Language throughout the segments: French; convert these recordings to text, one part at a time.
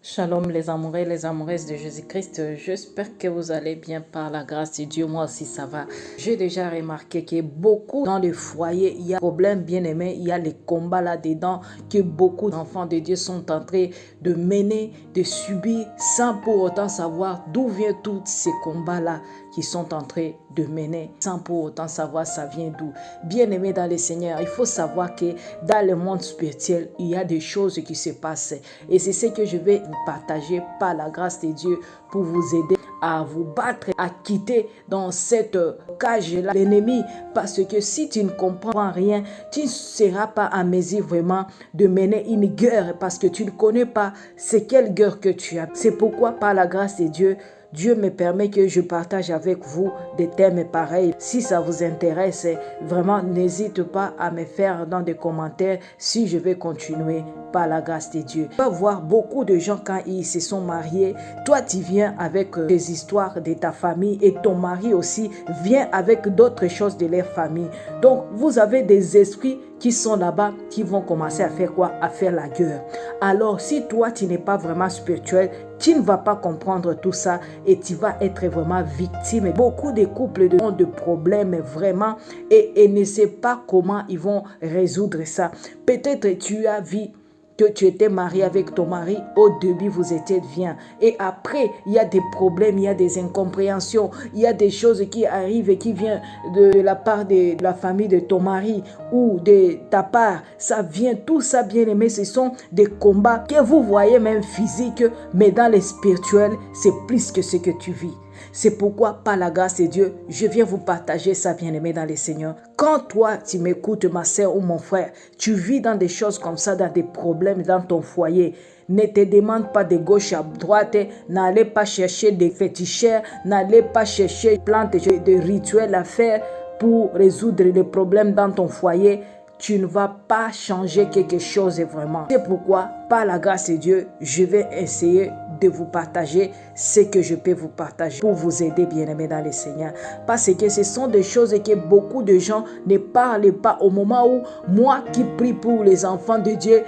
Shalom les amoureux et les amoureuses de Jésus-Christ, j'espère que vous allez bien par la grâce de Dieu, moi aussi ça va. J'ai déjà remarqué que beaucoup dans le foyer, il y a des problèmes bien aimés, il y a les combats là-dedans que beaucoup d'enfants de Dieu sont en train de mener, de subir sans pour autant savoir d'où viennent tous ces combats-là qui sont en train de mener, sans pour autant savoir ça vient d'où. Bien aimé dans le Seigneur, il faut savoir que dans le monde spirituel, il y a des choses qui se passent et c'est ce que je vais vous partager par la grâce de Dieu pour vous aider à vous battre, à quitter dans cette cage-là l'ennemi. Parce que si tu ne comprends rien, tu ne seras pas à mesure vraiment de mener une guerre parce que tu ne connais pas c'est quelle guerre que tu as. C'est pourquoi par la grâce de Dieu, Dieu me permet que je partage avec vous des thèmes pareils. Si ça vous intéresse, vraiment, n'hésite pas à me faire dans des commentaires si je vais continuer par la grâce de Dieu. Tu vas voir beaucoup de gens quand ils se sont mariés. Toi, tu viens avec des histoires de ta famille et ton mari aussi vient avec d'autres choses de leur famille. Donc, vous avez des esprits qui sont là-bas, qui vont commencer à faire quoi? À faire la guerre. Alors, si toi, tu n'es pas vraiment spirituel, tu ne vas pas comprendre tout ça et tu vas être vraiment victime. Beaucoup de couples ont de problèmes vraiment et ne savent pas comment ils vont résoudre ça. Peut-être tu as vu que tu étais marié avec ton mari, au début vous étiez bien. Et après, il y a des problèmes, il y a des incompréhensions, il y a des choses qui arrivent et qui viennent de la part de la famille de ton mari ou de ta part. Ça vient, tout ça bien aimé, ce sont des combats que vous voyez même physiques, mais dans les spirituels, c'est plus que ce que tu vis. C'est pourquoi, par la grâce de Dieu, je viens vous partager ça, bien-aimé dans le Seigneur. Quand toi, tu m'écoutes, ma soeur ou mon frère, tu vis dans des choses comme ça, dans des problèmes dans ton foyer, ne te demande pas de gauche à droite, n'allez pas chercher des féticheurs, n'allez pas chercher des plantes, des rituels à faire pour résoudre les problèmes dans ton foyer. Tu ne vas pas changer quelque chose vraiment. C'est pourquoi, par la grâce de Dieu, je vais essayer de vous partager ce que je peux vous partager pour vous aider, bien-aimés dans le Seigneur. Parce que ce sont des choses que beaucoup de gens ne parlent pas au moment où moi qui prie pour les enfants de Dieu,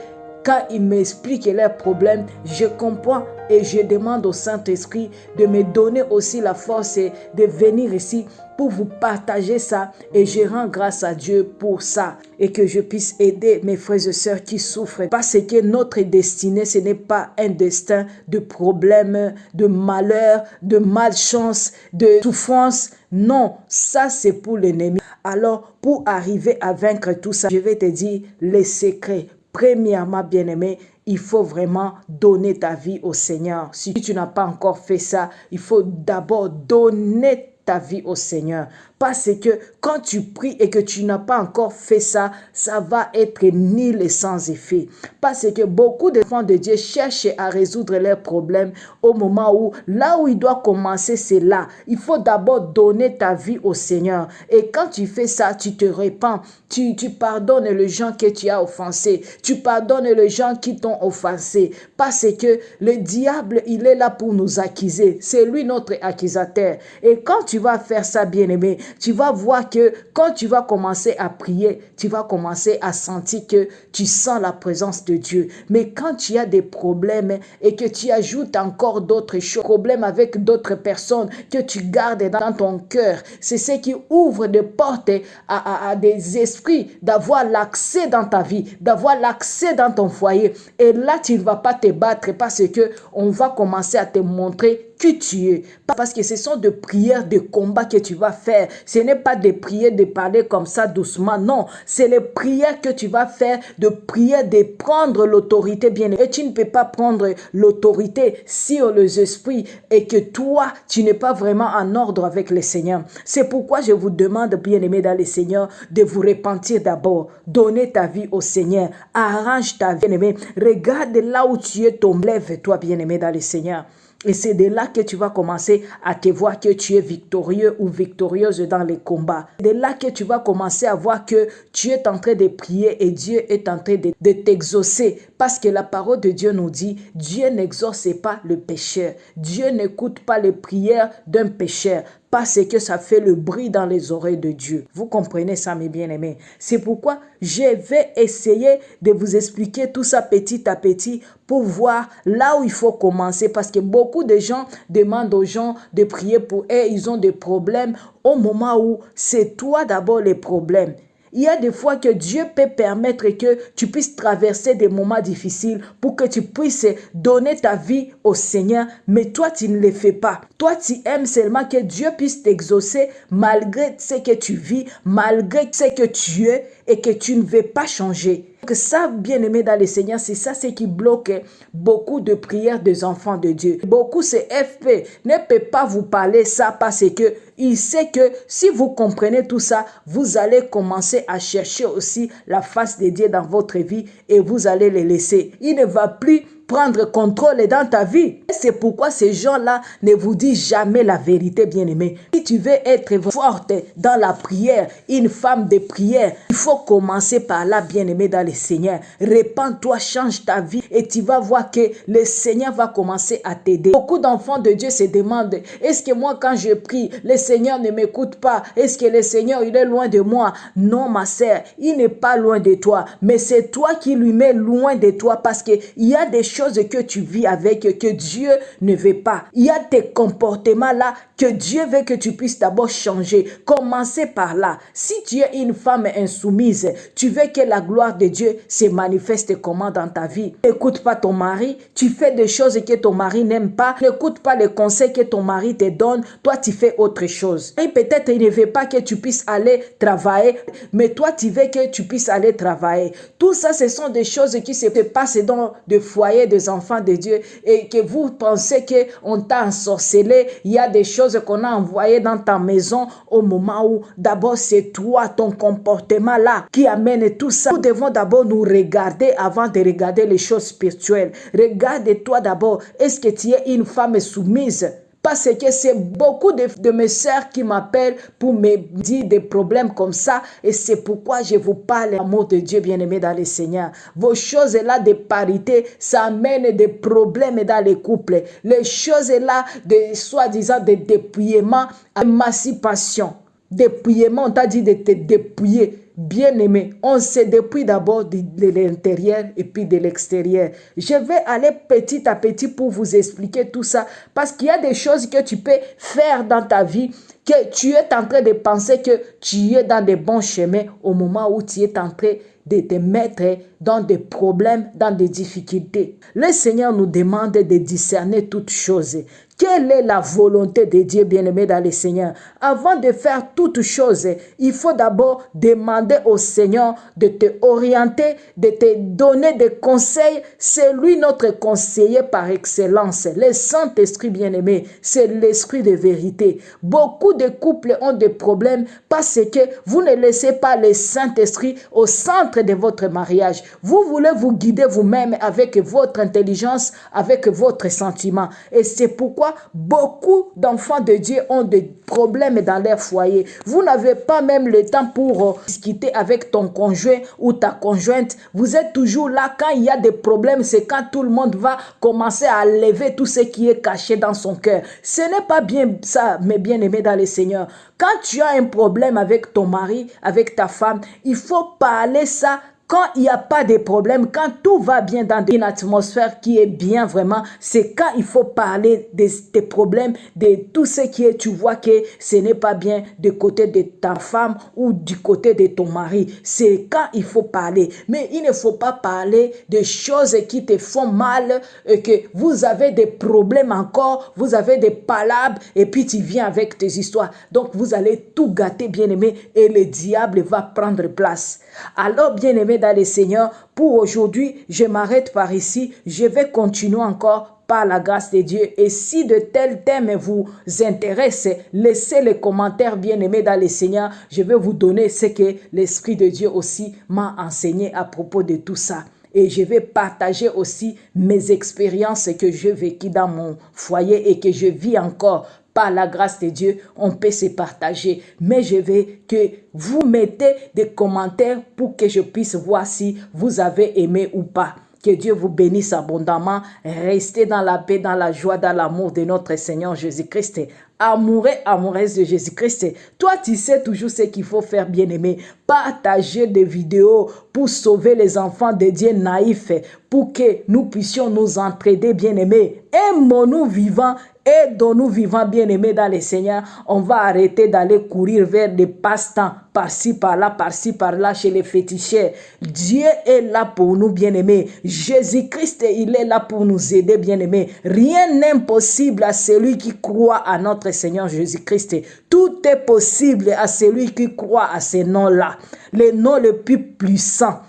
quand ils m'expliquent leurs problèmes, je comprends et je demande au Saint-Esprit de me donner aussi la force de venir ici pour vous partager ça. Et je rends grâce à Dieu pour ça. Et que je puisse aider mes frères et sœurs qui souffrent. Parce que notre destinée, ce n'est pas un destin de problèmes, de malheur, de malchance, de souffrance. Non, ça c'est pour l'ennemi. Alors, pour arriver à vaincre tout ça, je vais te dire les secrets. Premièrement, bien-aimé, il faut vraiment donner ta vie au Seigneur. Si tu n'as pas encore fait ça, il faut d'abord donner ta vie au Seigneur. Parce que quand tu pries et que tu n'as pas encore fait ça, ça va être nul et sans effet. Parce que beaucoup d'enfants de Dieu cherchent à résoudre leurs problèmes au moment où, là où il doit commencer, c'est là. Il faut d'abord donner ta vie au Seigneur. Et quand tu fais ça, tu te répands. Tu pardonnes les gens que tu as offensés. Tu pardonnes les gens qui t'ont offensé. Parce que le diable, il est là pour nous accuser. C'est lui notre accusateur. Et quand tu vas faire ça, bien-aimé, tu vas voir que quand tu vas commencer à prier, tu vas commencer à sentir que tu sens la présence de Dieu. Mais quand tu as des problèmes et que tu ajoutes encore d'autres choses, problèmes avec d'autres personnes que tu gardes dans ton cœur, c'est ce qui ouvre des portes à des esprits d'avoir l'accès dans ta vie, d'avoir l'accès dans ton foyer. Et là, tu ne vas pas te battre parce que on va commencer à te montrer qui tu es. Parce que ce sont des prières de combat que tu vas faire. Ce n'est pas des prières de parler comme ça doucement. Non, c'est les prières que tu vas faire, de prières de prendre l'autorité bien. Et tu ne peux pas prendre l'autorité sur les esprits et que toi, tu n'es pas vraiment en ordre avec le Seigneur. C'est pourquoi je vous demande, bien-aimés dans le Seigneur, de vous repentir d'abord. Donnez ta vie au Seigneur. Arrange ta vie, bien-aimé. Regarde là où tu es tombé. Lève-toi, bien-aimé dans le Seigneur. Et c'est de là que tu vas commencer à te voir que tu es victorieux ou victorieuse dans les combats. C'est de là que tu vas commencer à voir que tu es en train de prier et Dieu est en train de t'exaucer. Parce que la parole de Dieu nous dit, Dieu n'exauce pas le pécheur. Dieu n'écoute pas les prières d'un pécheur. parce que ça fait le bruit dans les oreilles de Dieu. Vous comprenez ça, mes bien-aimés? C'est pourquoi je vais essayer de vous expliquer tout ça petit à petit pour voir là où il faut commencer, parce que beaucoup de gens demandent aux gens de prier pour eux, ils ont des problèmes au moment où c'est toi d'abord les problèmes. Il y a des fois que Dieu peut permettre que tu puisses traverser des moments difficiles pour que tu puisses donner ta vie au Seigneur, mais toi, tu ne le fais pas. Toi, tu aimes seulement que Dieu puisse t'exaucer malgré ce que tu vis, malgré ce que tu es et que tu ne veux pas changer. Que ça, bien-aimé dans le Seigneur, c'est ça ce qui bloque beaucoup de prières des enfants de Dieu. Beaucoup, c'est FP, ne peut pas vous parler ça parce que il sait que si vous comprenez tout ça, vous allez commencer à chercher aussi la face de Dieu dans votre vie et vous allez les laisser. Il ne va plus prendre contrôle dans ta vie. C'est pourquoi ces gens-là ne vous disent jamais la vérité, bien-aimé. Si tu veux être forte dans la prière, une femme de prière, il faut commencer par là, bien-aimé dans le Seigneur. Répands-toi, change ta vie et tu vas voir que le Seigneur va commencer à t'aider. Beaucoup d'enfants de Dieu se demandent, est-ce que moi quand je prie, le Seigneur ne m'écoute pas? Est-ce que le Seigneur, il est loin de moi? Non, ma sœur, il n'est pas loin de toi, mais c'est toi qui lui mets loin de toi parce qu'il y a des choses que tu vis avec que Dieu ne veut pas. Il y a tes comportements là que Dieu veut que tu puisses d'abord changer. Commencez par là. Si tu es une femme insoumise, tu veux que la gloire de Dieu se manifeste comment dans ta vie? N'écoute pas ton mari, tu fais des choses que ton mari n'aime pas, n'écoute pas les conseils que ton mari te donne, toi tu fais autre chose. Et peut-être il ne veut pas que tu puisses aller travailler, mais toi tu veux que tu puisses aller travailler. Tout ça, ce sont des choses qui se passent dans des foyers des enfants de Dieu et que vous pensez qu'on t'a ensorcelé. Il y a des choses qu'on a envoyées dans ta maison au moment où d'abord c'est toi, ton comportement là qui amène tout ça. Nous devons d'abord nous regarder avant de regarder les choses spirituelles. Regarde-toi d'abord. Est-ce que tu es une femme soumise? Parce que c'est beaucoup de mes sœurs qui m'appellent pour me dire des problèmes comme ça. Et c'est pourquoi je vous parle, l'amour de Dieu bien-aimé dans le Seigneur. Vos choses là de parité, ça amène des problèmes dans les couples. Les choses là de soi-disant de dépouillement, émancipation. Dépouillement, on t'a dit de te dépouiller. Bien-aimé, on se dépouille d'abord de l'intérieur et puis de l'extérieur. Je vais aller petit à petit pour vous expliquer tout ça parce qu'il y a des choses que tu peux faire dans ta vie que tu es en train de penser que tu es dans des bons chemins au moment où tu es en train de te mettre dans des problèmes, dans des difficultés. Le Seigneur nous demande de discerner toutes choses. Quelle est la volonté de Dieu, bien-aimé dans le Seigneur? Avant de faire toutes choses, il faut d'abord demander au Seigneur de te orienter, de te donner des conseils. C'est lui notre conseiller par excellence. Le Saint-Esprit, bien-aimé, c'est l'esprit de vérité. Beaucoup de couples ont des problèmes parce que vous ne laissez pas le Saint-Esprit au centre de votre mariage. Vous voulez vous guider vous-même avec votre intelligence, avec votre sentiment. Et c'est pourquoi beaucoup d'enfants de Dieu ont des problèmes dans leur foyer. Vous n'avez pas même le temps pour discuter avec ton conjoint ou ta conjointe. Vous êtes toujours là quand il y a des problèmes. C'est quand tout le monde va commencer à lever tout ce qui est caché dans son cœur. Ce n'est pas bien ça, mes bien-aimés dans le Seigneur. Quand tu as un problème avec ton mari, avec ta femme, il faut parler ça. Quand il n'y a pas de problème, quand tout va bien dans une atmosphère qui est bien vraiment, c'est quand il faut parler de tes problèmes, de tout ce qui est, tu vois que ce n'est pas bien du côté de ta femme ou du côté de ton mari. C'est quand il faut parler. Mais il ne faut pas parler de choses qui te font mal, que vous avez des problèmes encore, vous avez des palabres et puis tu viens avec tes histoires. Donc vous allez tout gâter, bien-aimé, et le diable va prendre place. Alors, bien-aimé dans le Seigneur, pour aujourd'hui, je m'arrête par ici. Je vais continuer encore par la grâce de Dieu. Et si de tels thèmes vous intéressent, laissez les commentaires, bien-aimés dans le Seigneur. Je vais vous donner ce que l'Esprit de Dieu aussi m'a enseigné à propos de tout ça. Et je vais partager aussi mes expériences que j'ai vécues dans mon foyer et que je vis encore. Par la grâce de Dieu, on peut se partager. Mais je veux que vous mettez des commentaires pour que je puisse voir si vous avez aimé ou pas. Que Dieu vous bénisse abondamment. Restez dans la paix, dans la joie, dans l'amour de notre Seigneur Jésus-Christ. Amoureux, amoureuse de Jésus-Christ. Toi, tu sais toujours ce qu'il faut faire, bien-aimé. Partager des vidéos pour sauver les enfants de Dieu naïfs, pour que nous puissions nous entraider, bien-aimés. Aimons-nous vivants. Aidons-nous vivants, bien-aimés dans le Seigneur. On va arrêter d'aller courir vers des passe-temps, par-ci, par-là, chez les féticheurs. Dieu est là pour nous, bien-aimés. Jésus-Christ, il est là pour nous aider, bien-aimés. Rien n'est impossible à celui qui croit à notre Seigneur Jésus-Christ. Tout est possible à celui qui croit à ce nom-là. Le nom le plus puissant.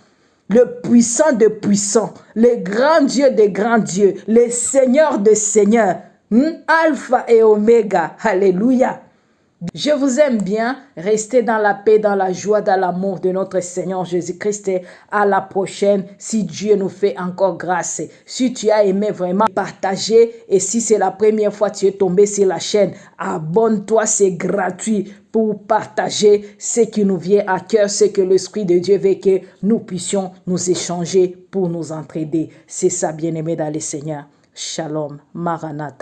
Le puissant de puissants. Le grand Dieu des grands dieux. Le Seigneur des seigneurs. Alpha et Oméga. Alléluia. Je vous aime bien. Restez dans la paix, dans la joie, dans l'amour de notre Seigneur Jésus-Christ. À la prochaine, si Dieu nous fait encore grâce. Si tu as aimé vraiment partager et si c'est la première fois que tu es tombé sur la chaîne, abonne-toi, c'est gratuit pour partager ce qui nous vient à cœur, ce que l'Esprit de Dieu veut que nous puissions nous échanger pour nous entraider. C'est ça, bien-aimé dans le Seigneur. Shalom, Maranatha.